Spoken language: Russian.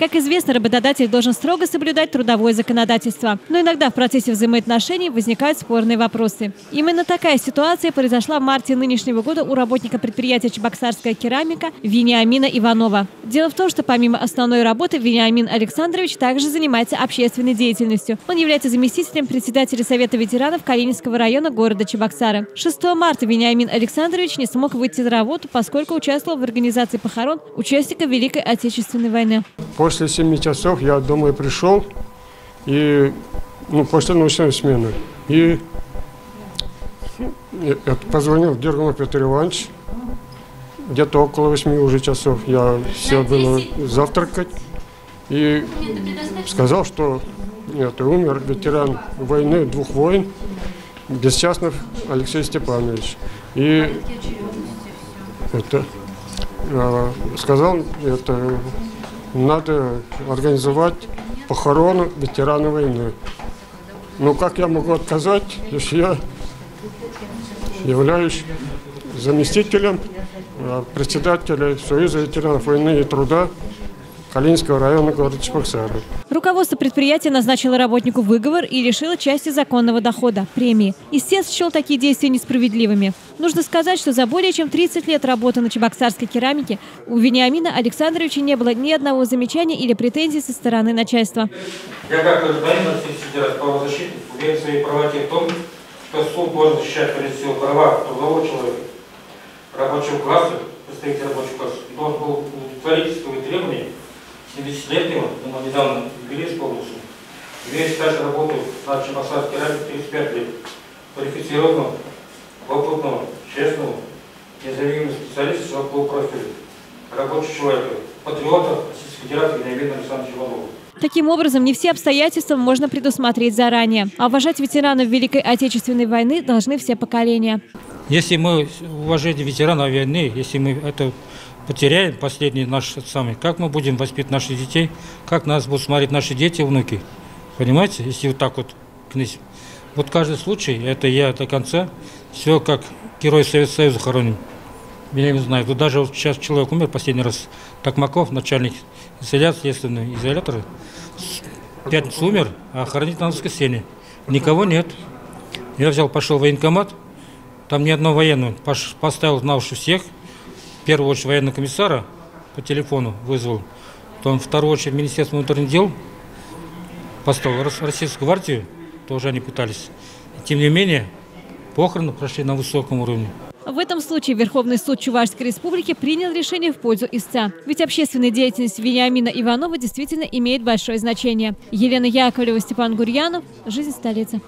Как известно, работодатель должен строго соблюдать трудовое законодательство. Но иногда в процессе взаимоотношений возникают спорные вопросы. Именно такая ситуация произошла в марте нынешнего года у работника предприятия «Чебоксарская керамика» Вениамина Иванова. Дело в том, что помимо основной работы Вениамин Александрович также занимается общественной деятельностью. Он является заместителем председателя Совета ветеранов Калининского района города Чебоксары. 6 марта Вениамин Александрович не смог выйти на работу, поскольку участвовал в организации похорон участника Великой Отечественной войны. После 7 часов я домой пришел, и после ночной смены. И позвонил Дерганов Петр Иванович. Где-то около 8 уже часов я сел было завтракать. И сказал, что умер ветеран войны, 2 войн, Бесчастнов Алексей Степанович. И сказал, надо организовать похорону ветерана войны. Как я могу отказать, если я являюсь заместителем председателя Союза ветеранов войны и труда Калининского района города Чебоксары. Руководство предприятия назначило работнику выговор и лишило части законного дохода – премии. Истец счел такие действия несправедливыми. Нужно сказать, что за более чем 30 лет работы на чебоксарской керамике у Вениамина Александровича не было ни одного замечания или претензий со стороны начальства. Я как гражданин правозащитник уверен в своей правоте в том, что суд должен защищать прежде всего права трудового человека, рабочего класса, представителя рабочего класса, и должен был удовлетворить свои требования 70-летнего, но недавно юбилей исполнился, имеет стаж работы на чебоксарской керамике 35 лет, квалифицированного, опытного, честного, независимого специалиста широкого профиля, рабочего человека, патриота Российской Федерации Вениамина Александровича Иванова. Таким образом, не все обстоятельства можно предусмотреть заранее. А уважать ветеранов Великой Отечественной войны должны все поколения. Если мы уважаем ветеранов войны, если мы это потеряем, последний наш самый, как мы будем воспитывать наших детей, как нас будут смотреть наши дети и внуки? Понимаете, если вот так вот. Вот каждый случай, это я до конца, все как герой Советского Союза хороним. Я не знаю, тут даже вот сейчас человек умер последний раз, Токмаков, начальник следственного изолятора, в пятницу умер, а хоронить на воскресенье. Никого нет. Я пошел в военкомат, там ни одного военного, поставил на уши всех, в первую очередь военного комиссара по телефону вызвал, потом в вторую очередь Министерство внутренних дел, поставил Российскую гвардию, тоже они пытались. Тем не менее, похороны прошли на высоком уровне. В этом случае Верховный суд Чувашской республики принял решение в пользу истца. Ведь общественная деятельность Вениамина Иванова действительно имеет большое значение. Елена Яковлева, Степан Гурьянов. Жизнь столицы.